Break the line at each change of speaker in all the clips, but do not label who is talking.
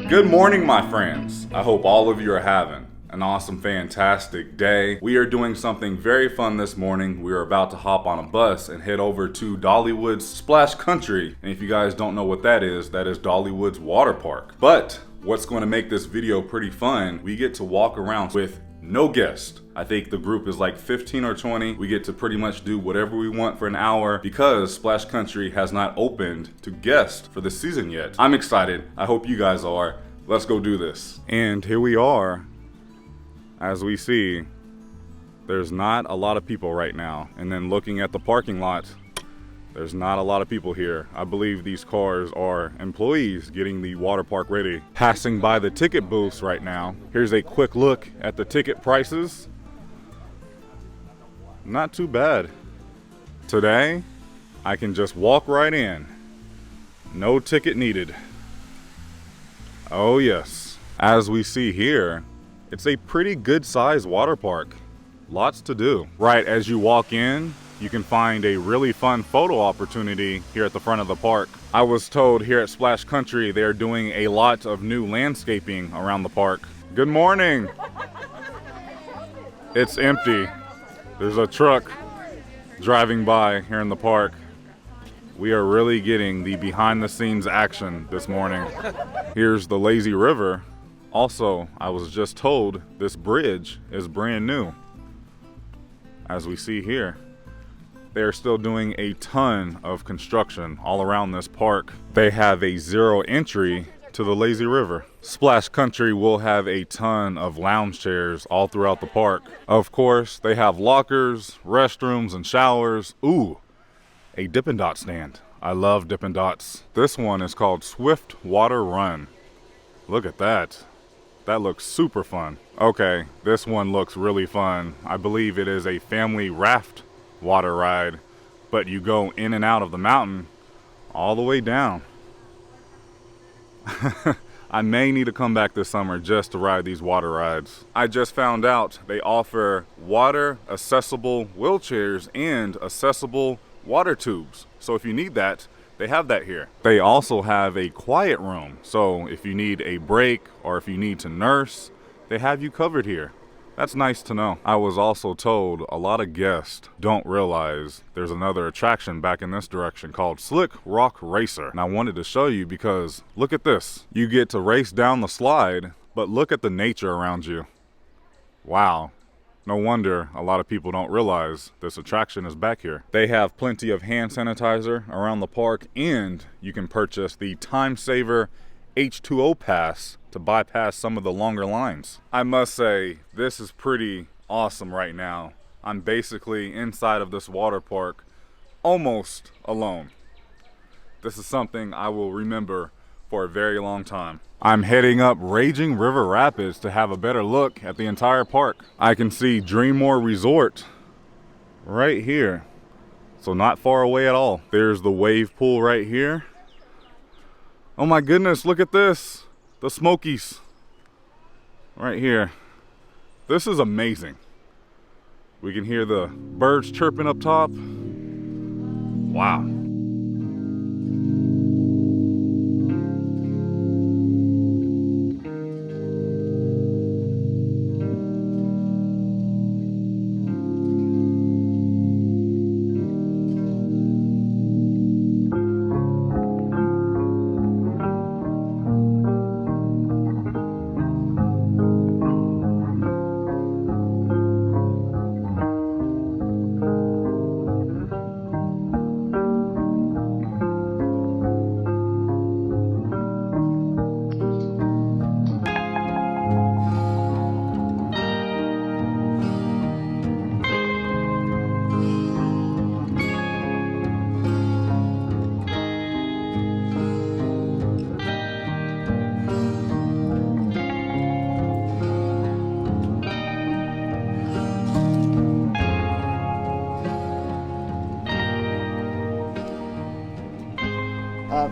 Good morning, my friends. I hope all of you are having an awesome, fantastic day. We are doing something very fun this morning. We are about to hop on a bus and head over to Dollywood's Splash Country. And if you guys don't know what that is Dollywood's water park. But what's going to make this video pretty fun, we get to walk around with no guest. I think the group is like 15 or 20. We get to pretty much do whatever we want for an hour because Splash Country has not opened to guests for the season yet. I'm excited. I hope you guys are. Let's go do this. And here we are. As we see, there's not a lot of people right now. And then looking at the parking lot, there's not a lot of people here. I believe these cars are employees getting the water park ready. Passing by the ticket booths right now. Here's a quick look at the ticket prices. Not too bad. Today, I can just walk right in. No ticket needed. Oh yes. As we see here, it's a pretty good sized water park. Lots to do. Right as you walk in, you can find a really fun photo opportunity here at the front of the park. I was told here at Splash Country they're doing a lot of new landscaping around the park. Good morning. It's empty. There's a truck driving by here in the park. We are really getting the behind the scenes action this morning. Here's the lazy river. Also, I was just told this bridge is brand new. As we see here, they are still doing a ton of construction all around this park. They have a zero entry to the lazy river. Splash Country will have a ton of lounge chairs all throughout the park. Of course, they have lockers, restrooms, and showers. Ooh, a Dippin' Dot stand. I love Dippin' Dots. This one is called Swift Water Run. Look at that. That looks super fun. Okay, this one looks really fun. I believe it is a family raft water ride, but you go in and out of the mountain all the way down. I may need to come back this summer just to ride these water rides. I just found out they offer water accessible wheelchairs and accessible water tubes. So if you need that, they have that here. They also have a quiet room. So if you need a break or if you need to nurse, they have you covered here. That's nice to know. I was also told a lot of guests don't realize there's another attraction back in this direction called Slick Rock Racer. And I wanted to show you because look at this. You get to race down the slide, but look at the nature around you. Wow. No wonder a lot of people don't realize this attraction is back here. They have plenty of hand sanitizer around the park, and you can purchase the Time Saver H2O pass to bypass some of the longer lines. I must say, this is pretty awesome right now. I'm basically inside of this water park almost alone. This is something I will remember for a very long time. I'm heading up Raging River Rapids to have a better look at the entire park. I can see Dreammore Resort right here. So not far away at all. There's the wave pool right here. Oh my goodness, look at this. The Smokies right here. This is amazing. We can hear the birds chirping up top. Wow.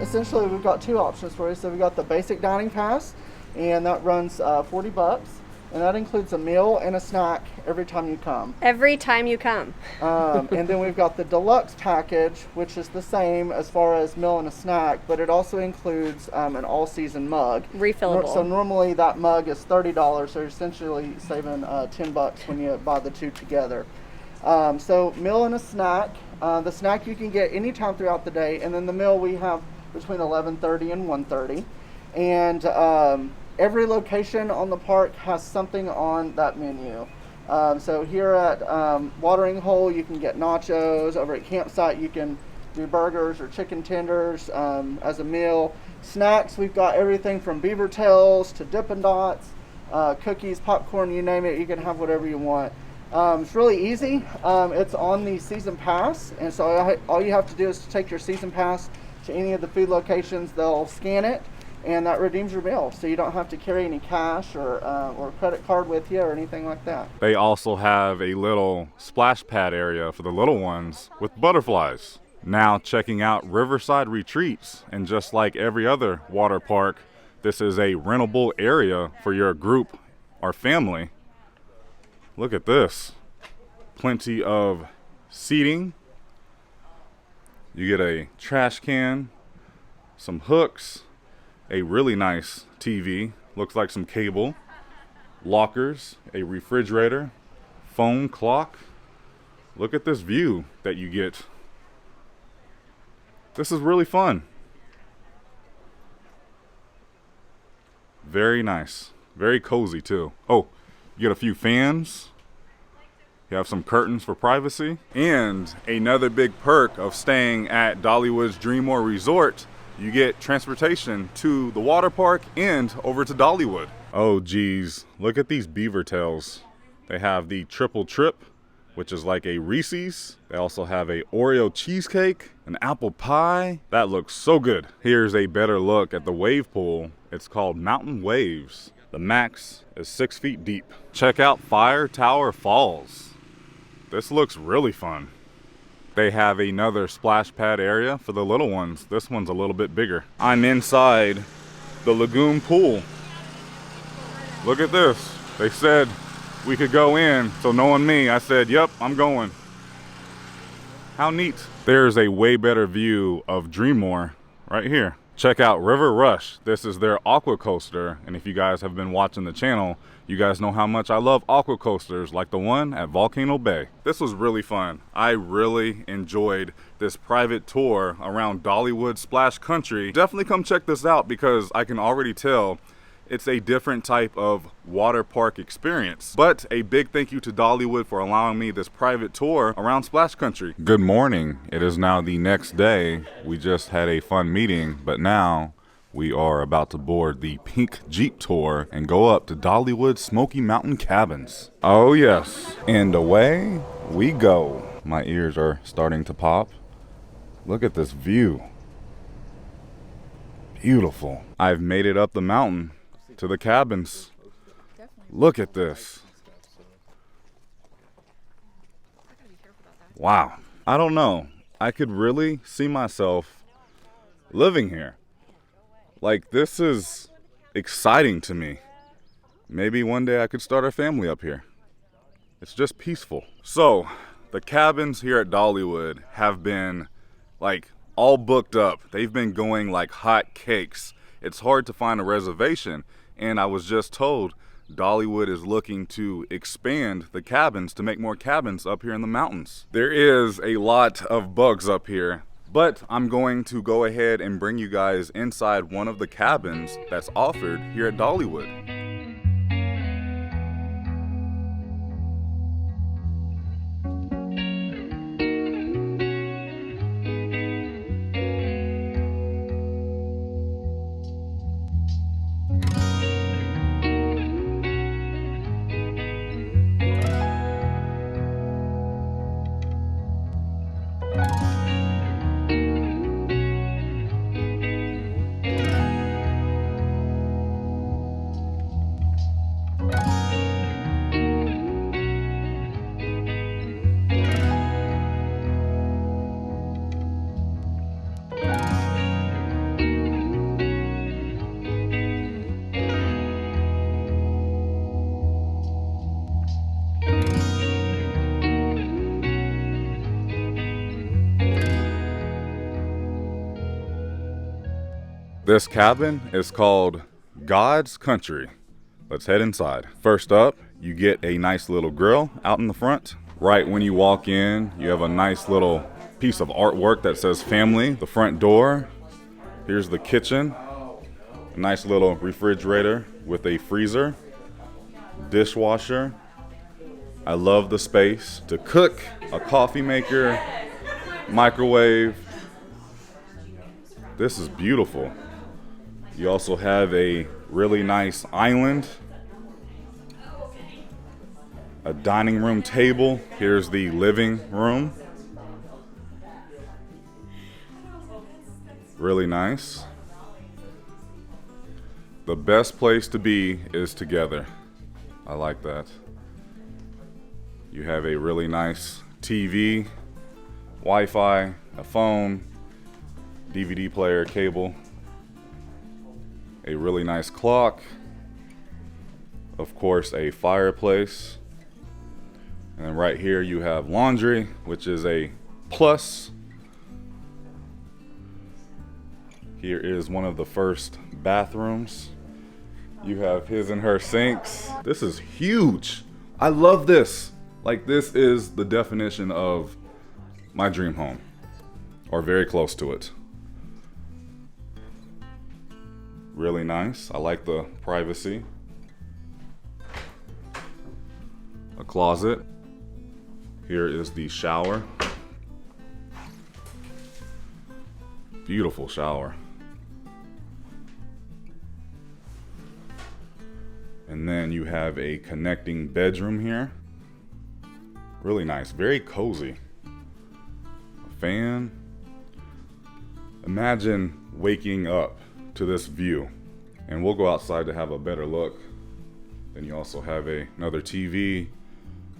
Essentially, we've got two options for you. So we've got the basic dining pass, and that runs $40. and that includes a meal and a snack every time you come.
Every time you come.
And then we've got the deluxe package, which is the same as far as meal and a snack, but it also includes an all-season mug.
Refillable.
So normally that mug is $30, so you're essentially saving $10 when you buy the two together. So meal and a snack. The snack you can get anytime throughout the day, and then the meal we have between 11:30 and 1:30. And every location on the park has something on that menu. So here at Watering Hole, you can get nachos. Over at Campsite, you can do burgers or chicken tenders as a meal. Snacks, we've got everything from beaver tails to Dippin' Dots, cookies, popcorn, you name it. You can have whatever you want. It's really easy. It's on the season pass, and so all you have to do is take your season pass to any of the food locations. They'll scan it, and that redeems your meal, so you don't have to carry any cash or credit card with you or anything like that.
They also have a little splash pad area for the little ones with butterflies. Now checking out Riverside Retreats, and just like every other water park, this is a rentable area for your group or family. Look at this. Plenty of seating. You get a trash can, some hooks, a really nice TV, looks like some cable, lockers, a refrigerator, phone clock. Look at this view that you get. This is really fun. Very nice. Very cozy too. Oh, you get a few fans. You have some curtains for privacy. And another big perk of staying at Dollywood's Dreamore Resort, you get transportation to the water park and over to Dollywood. Oh geez, look at these beaver tails. They have the triple trip, which is like a Reese's. They also have a Oreo cheesecake, an apple pie. That looks so good. Here's a better look at the wave pool. It's called Mountain Waves. The max is 6 feet deep. Check out Fire Tower Falls. This looks really fun. They have another splash pad area for the little ones. This one's a little bit bigger. I'm inside the lagoon pool. Look at this. They said we could go in, so knowing me, I said, yep, I'm going. How neat. There's a way better view of Dreamore right here. Check out River Rush. This is their aqua coaster, and if you guys have been watching the channel, you guys know how much I love aqua coasters like the one at Volcano Bay. This was really fun. I really enjoyed this private tour around Dollywood Splash Country. Definitely come check this out because I can already tell it's a different type of water park experience. But a big thank you to Dollywood for allowing me this private tour around Splash Country. Good morning. It is now the next day. We just had a fun meeting, but now we are about to board the pink Jeep tour and go up to Dollywood Smoky Mountain cabins. Oh yes, and away we go. My ears are starting to pop. Look at this view. Beautiful. I've made it up the mountain to the cabins. Look at this. Wow. I don't know. I could really see myself living here. Like, this is exciting to me. Maybe one day I could start a family up here. It's just peaceful. So, the cabins here at Dollywood have been like all booked up. They've been going like hot cakes. It's hard to find a reservation. And I was just told Dollywood is looking to expand the cabins to make more cabins up here in the mountains. There is a lot of bugs up here, but I'm going to go ahead and bring you guys inside one of the cabins that's offered here at Dollywood. This cabin is called God's Country. Let's head inside. First up, you get a nice little grill out in the front. Right when you walk in, you have a nice little piece of artwork that says family. The front door, here's the kitchen. A nice little refrigerator with a freezer, dishwasher. I love the space to cook, a coffee maker, microwave. This is beautiful. You also have a really nice island, a dining room table. Here's the living room. Really nice. The best place to be is together. I like that. You have a really nice TV, Wi-Fi, a phone, DVD player, cable, a really nice clock, of course a fireplace, and then right here you have laundry, which is a plus. Here is one of the first bathrooms. You have his and her sinks. This is huge. I love this. Like, this is the definition of my dream home, or very close to it. Really nice. I like the privacy. A closet. Here is the shower. Beautiful shower. And then you have a connecting bedroom here. Really nice, very cozy. A fan. Imagine waking up to this view. And we'll go outside to have a better look. Then you also have another TV,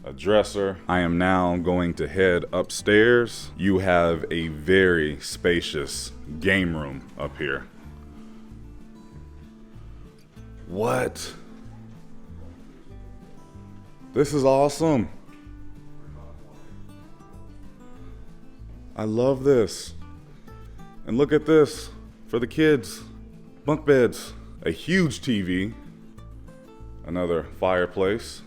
a dresser. I am now going to head upstairs. You have a very spacious game room up here. What? This is awesome. I love this. And look at this for the kids. Bunk beds. A huge TV. Another fireplace.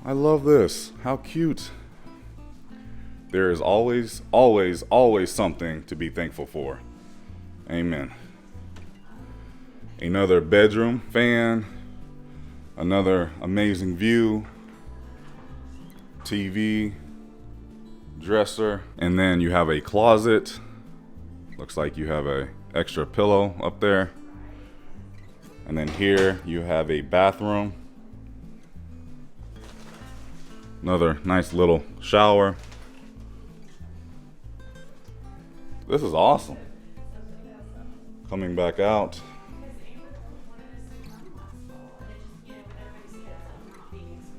I love this. How cute. There is always, always, always something to be thankful for. Amen. Another bedroom, fan. Another amazing view. TV. Dresser. And then you have a closet. Looks like you have a extra pillow up there. And then here you have a bathroom. Another nice little shower. This is awesome. Coming back out.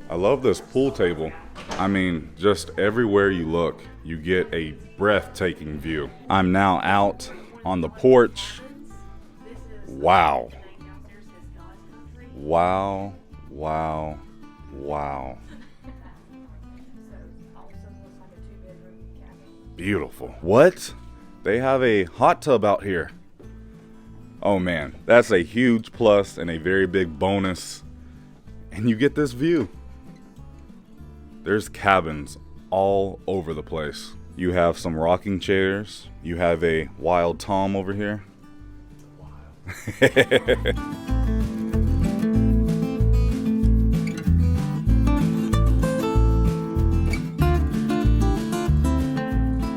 I love this pool table. I mean, just everywhere you look, you get a breathtaking view. I'm now out on the porch. Wow. Wow, wow, wow. Beautiful. What? They have a hot tub out here. Oh man, that's a huge plus and a very big bonus. And you get this view. There's cabins all over the place. You have some rocking chairs. You have a wild Tom over here.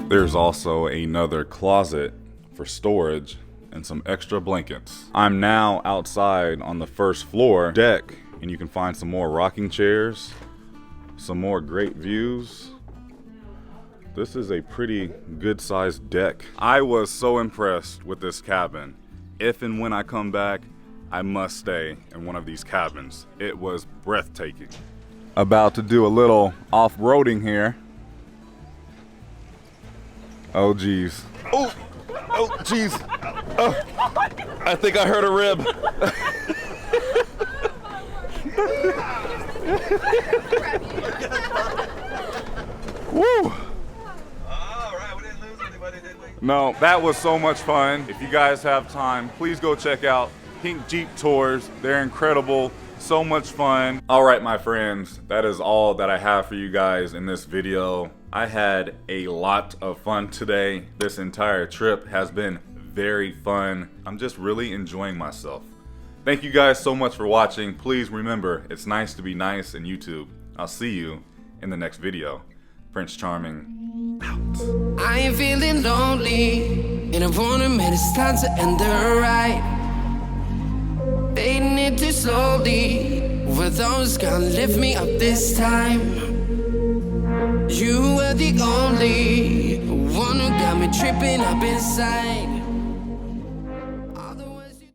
There's also another closet for storage and some extra blankets. I'm now outside on the first floor deck, and you can find some more rocking chairs, some more great views. This is a pretty good sized deck. I was so impressed with this cabin. If and when I come back, I must stay in one of these cabins. It was breathtaking. About to do a little off-roading here. Oh geez. Oh geez. Oh, I think I hurt a rib. Woo.
All right, we didn't lose anybody, did we?
No, that was so much fun. If you guys have time, please go check out Pink Jeep Tours. They're incredible. So much fun. All right, my friends, that is all that I have for you guys in this video. I had a lot of fun today. This entire trip has been very fun. I'm just really enjoying myself. Thank you guys so much for watching. Please remember, it's nice to be nice in YouTube. I'll see you in the next video. Prince Charming, out.
I ain't feeling lonely, and I wanna admit it's time to end the ride. Fading it too slowly, with those gonna lift me up this time. You were the only one who got me tripping up inside.